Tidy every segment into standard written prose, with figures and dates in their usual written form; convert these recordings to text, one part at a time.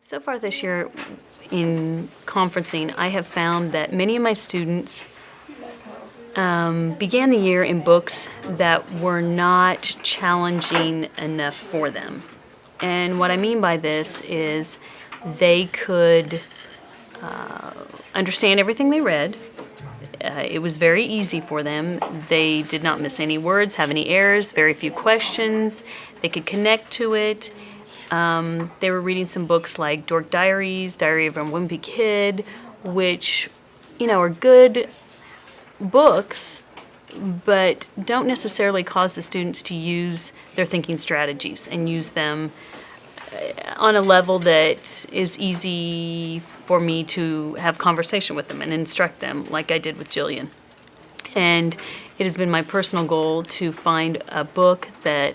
So far this year in conferencing, I have found that many of my students began the year in books that were not challenging enough for them. And what I mean by this is they could understand everything they read. It was very easy for them. They did not miss any words, have any errors, very few questions. They could connect to it. They were reading some books like Dork Diaries, Diary of a Wimpy Kid, which, are good books, but don't necessarily cause the students to use their thinking strategies and use them on a level that is easy for me to have conversation with them and instruct them like I did with Jillian. And it has been my personal goal to find a book that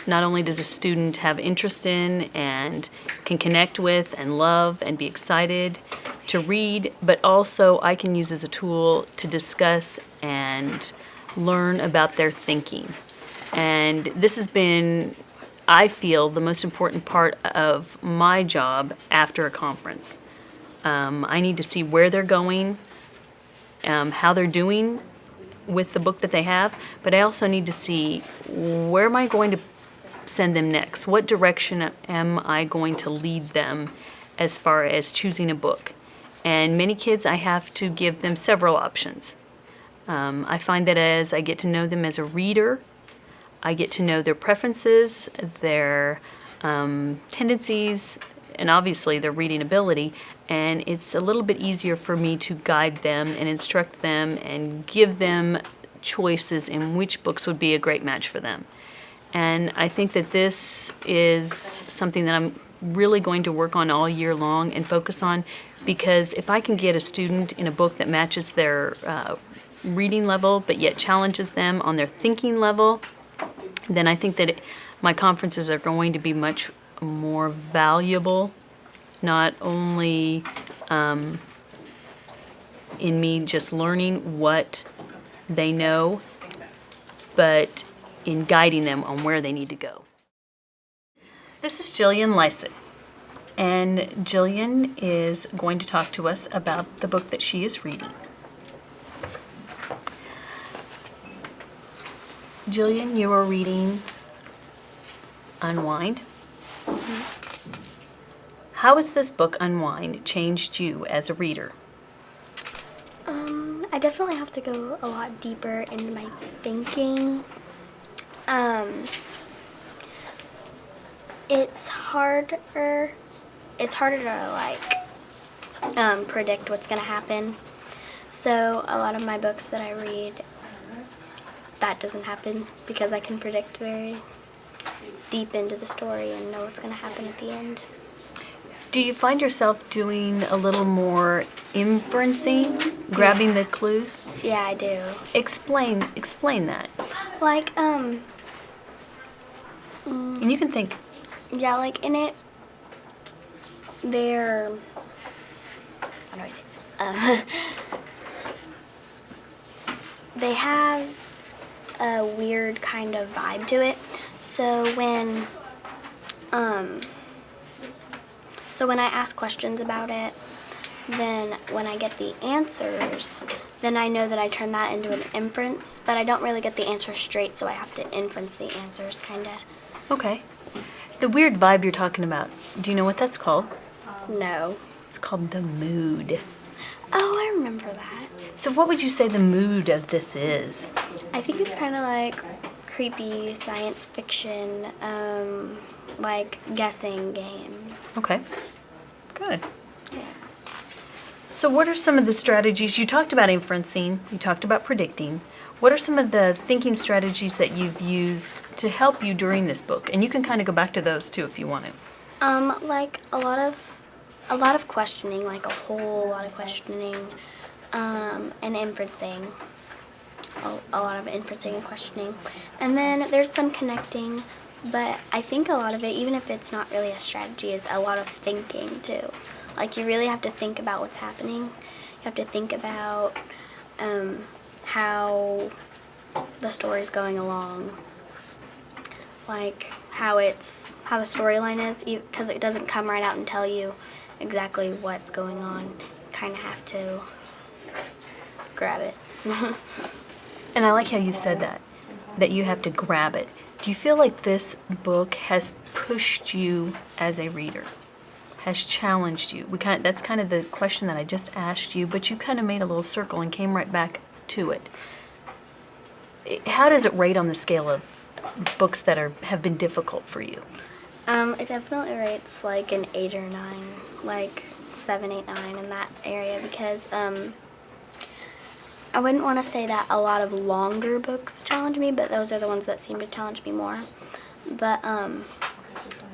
not only does a student have interest in and can connect with and love and be excited to read, but also I can use as a tool to discuss and learn about their thinking. And this has been, I feel, the most important part of my job after a conference. I need to see where they're going, how they're doing with the book that they have, but I also need to see where am I going to send them next? What direction am I going to lead them as far as choosing a book? And many kids, I have to give them several options. I find that as I get to know them as a reader, I get to know their preferences, their tendencies, and obviously their reading ability, and it's a little bit easier for me to guide them and instruct them and give them choices in which books would be a great match for them. And I think that this is something that I'm really going to work on all year long and focus on, because if I can get a student in a book that matches their reading level but yet challenges them on their thinking level, then I think that my conferences are going to be much more valuable, not only in me just learning what they know, but in guiding them on where they need to go. This is Jillian Lysett, and Jillian is going to talk to us about the book that she is reading. Jillian, you are reading Unwind. Mm-hmm. How has this book, Unwind, changed you as a reader? I definitely have to go a lot deeper into my thinking. It's harder to predict what's going to happen. So a lot of my books that I read, that doesn't happen because I can predict very deep into the story and know what's going to happen at the end. Do you find yourself doing a little more inferencing, grabbing the clues? Yeah, I do. Explain that. And you can think. Yeah, in it, they're, how do I say this? They have a weird kind of vibe to it. So when I ask questions about it, then when I get the answers, then I know that I turn that into an inference, but I don't really get the answer straight, so I have to inference the answers, kind of. Okay. The weird vibe you're talking about, do you know what that's called? No. It's called the mood. Oh, I remember that. So what would you say the mood of this is? I think it's kind of like creepy science fiction, guessing game. Okay. Good. Yeah. So what are some of the strategies? You talked about inferencing, you talked about predicting. What are some of the thinking strategies that you've used to help you during this book? And you can kind of go back to those too if you want to. A lot of questioning, like a whole lot of questioning, and inferencing. A lot of inferencing and questioning. And then there's some connecting, but I think a lot of it, even if it's not really a strategy, is a lot of thinking too. You really have to think about what's happening. You have to think about how the story's going along. like how the storyline is, because it doesn't come right out and tell you exactly what's going on. You kind of have to grab it. And I like how you said that you have to grab it. Do you feel like this book has pushed you as a reader? Has challenged you? That's kind of the question that I just asked you, but you kind of made a little circle and came right back to it. How does it rate on the scale of books that have been difficult for you? It definitely rates like an 8 or 9, like 7, 8, 9 in that area, because I wouldn't want to say that a lot of longer books challenge me, but those are the ones that seem to challenge me more. But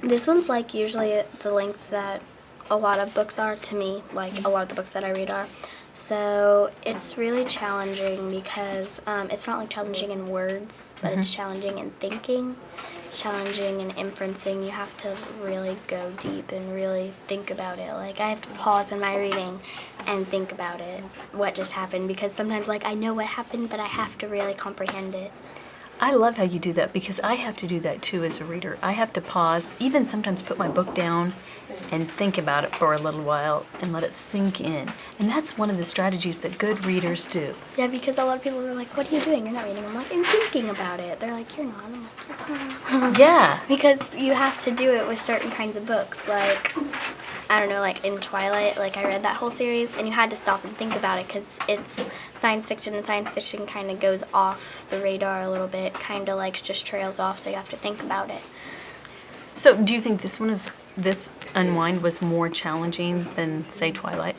this one's like usually the length that a lot of books are to me, like a lot of the books that I read are. So it's really challenging because it's not like challenging in words, but it's challenging in thinking. It's challenging in inferencing. You have to really go deep and really think about it. Like I have to pause in my reading and think about it, what just happened, because sometimes like I know what happened, but I have to really comprehend it. I love how you do that because I have to do that too as a reader. I have to pause, even sometimes put my book down and think about it for a little while and let it sink in. And that's one of the strategies that good readers do. Yeah, because a lot of people are like, what are you doing? You're not reading. I'm like, I'm thinking about it. They're like, you're not. I'm like, yes, I am. Yeah. Because you have to do it with certain kinds of books. Like, I don't know, like in Twilight, like I read that whole series and you had to stop and think about it because it's science fiction, and science fiction kind of goes off the radar a little bit, kind of like just trails off, so you have to think about it. So do you think this unwind was more challenging than, say, Twilight?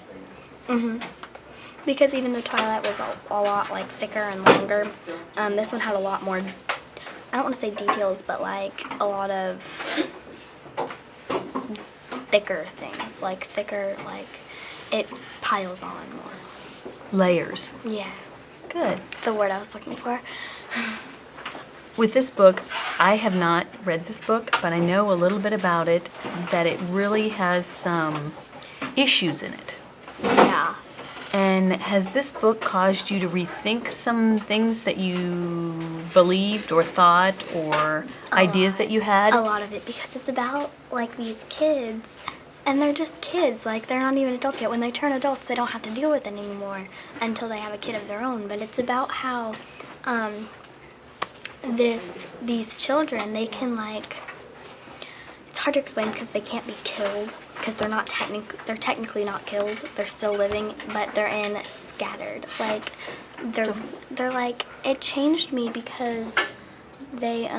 Because even though Twilight was a lot like thicker and longer, this one had a lot more, I don't want to say details, but like a lot of thicker things, like it piles on more. Layers. Yeah, Good. the word I was looking for. With this book, I have not read this book, but I know a little bit about it, that it really has some issues in it. Yeah. And has this book caused you to rethink some things that you believed or thought or ideas that you had? A lot of it, because it's about like these kids, and they're just kids, like they're not even adults yet. When they turn adults, they don't have to deal with it anymore until they have a kid of their own. But it's about how these children, they can like, it's hard to explain because they can't be killed, because they're technically not killed, they're still living, but they're in scattered, like they're like, it changed me because they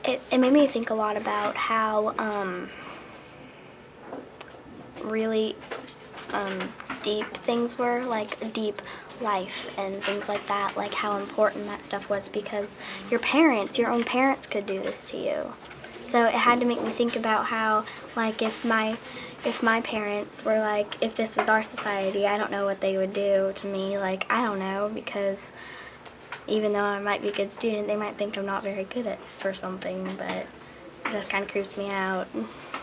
it made me think a lot about how really deep things were, like deep life and things like that, like how important that stuff was, because your own parents could do this to you. So it had to make me think about how, like, if my parents were like, if this was our society, I don't know what they would do to me. Like, I don't know, because even though I might be a good student, they might think I'm not very good for something, but it just kind of creeps me out.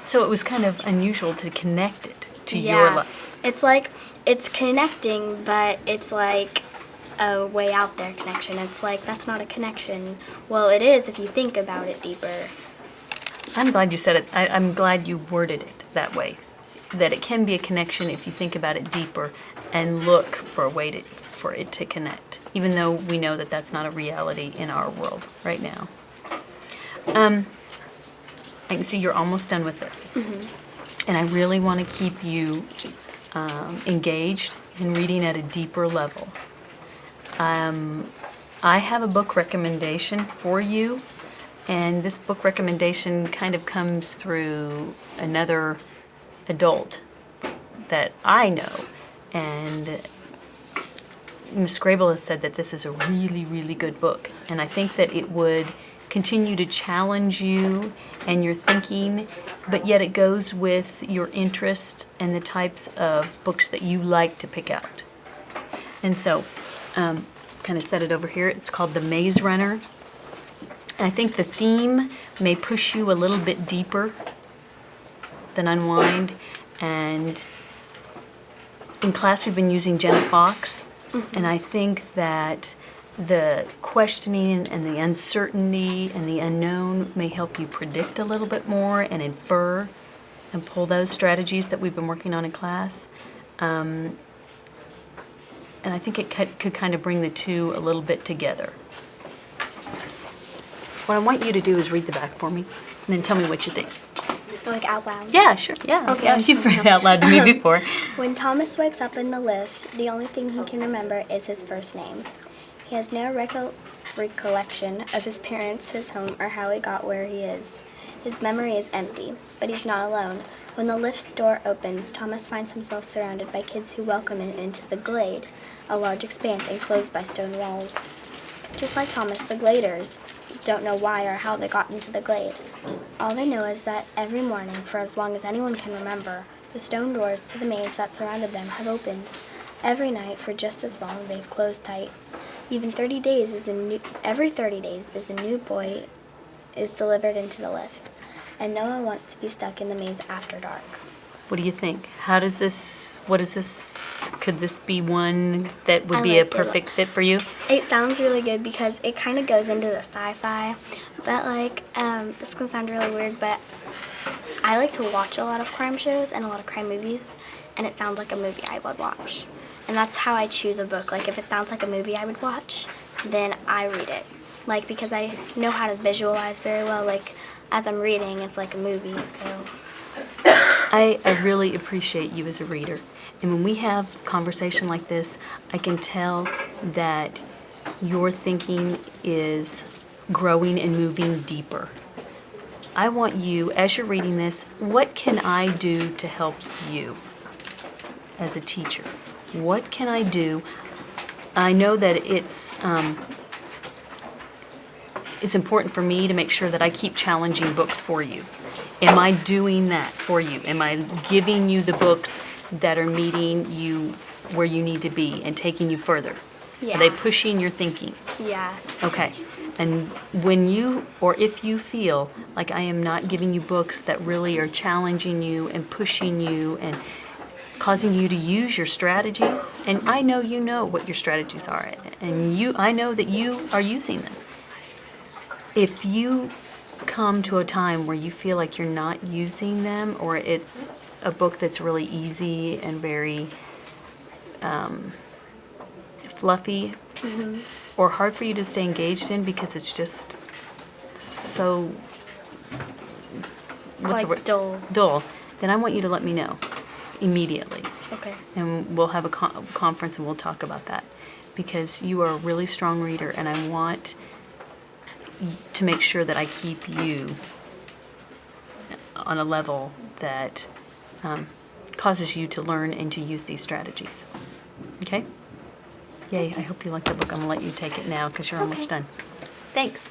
So it was kind of unusual to connect it to your life. It's like, it's connecting, but it's like a way out there connection. It's like, that's not a connection. Well, it is if you think about it deeper. I'm glad you said it. I'm glad you worded it that way, that it can be a connection if you think about it deeper and look for a way for it to connect, even though we know that that's not a reality in our world right now. I can see you're almost done with this. And I really want to keep you engaged in reading at a deeper level. I have a book recommendation for you, and this book recommendation kind of comes through another adult that I know. And Ms. Grable has said that this is a really, really good book. And I think that it would continue to challenge you and your thinking, but yet it goes with your interest and the types of books that you like to pick out. And so, kind of set it over here. It's called The Maze Runner. And I think the theme may push you a little bit deeper than Unwind. And in class we've been using Jenna Fox, and I think that the questioning and the uncertainty and the unknown may help you predict a little bit more and infer and pull those strategies that we've been working on in class. And I think it could kind of bring the two a little bit together. What I want you to do is read the back for me and then tell me what you think. Like out loud. Yeah, sure. Yeah. Okay. Yeah, you've read it out loud to me before. When Thomas wakes up in the lift, the only thing he can remember is his first name. He has no recollection of his parents, his home, or how he got where he is. His memory is empty, but he's not alone. When the lift's door opens, Thomas finds himself surrounded by kids who welcome him into the glade, a large expanse enclosed by stone walls. Just like Thomas, the gladers don't know why or how they got into the glade. All they know is that every morning, for as long as anyone can remember, the stone doors to the maze that surrounded them have opened. Every night, for just as long, they've closed tight. Every 30 days is a new boy is delivered into the lift, and no one wants to be stuck in the maze after dark. What do you think? What is this? Could this be one that would I be a like it. perfect fit for you? It sounds really good because it kind of goes into the sci-fi, but this can sound really weird, but I like to watch a lot of crime shows and a lot of crime movies, and it sounds like a movie I would watch. And that's how I choose a book. Like if it sounds like a movie I would watch, then I read it. Like because I know how to visualize very well. Like as I'm reading, it's like a movie, so. I really appreciate you as a reader. And when we have conversation like this, I can tell that your thinking is growing and moving deeper. I want you, as you're reading this, what can I do to help you as a teacher? What can I do? I know that it's important for me to make sure that I keep challenging books for you. Am I doing that for you? Am I giving you the books that are meeting you where you need to be and taking you further? Yeah. Are they pushing your thinking? Yeah. Okay. And when you, or if you feel like I am not giving you books that really are challenging you and pushing you and causing you to use your strategies, and I know you know what your strategies are, and I know that you are using them. If you come to a time where you feel like you're not using them, or it's a book that's really easy and very fluffy, or hard for you to stay engaged in because it's just so dull, then I want you to let me know immediately. Okay. And we'll have a conference and we'll talk about that, because you are a really strong reader and I want to make sure that I keep you on a level that causes you to learn and to use these strategies. Okay? Yay, I hope you like the book. I'm going to let you take it now because you're almost done. Thanks.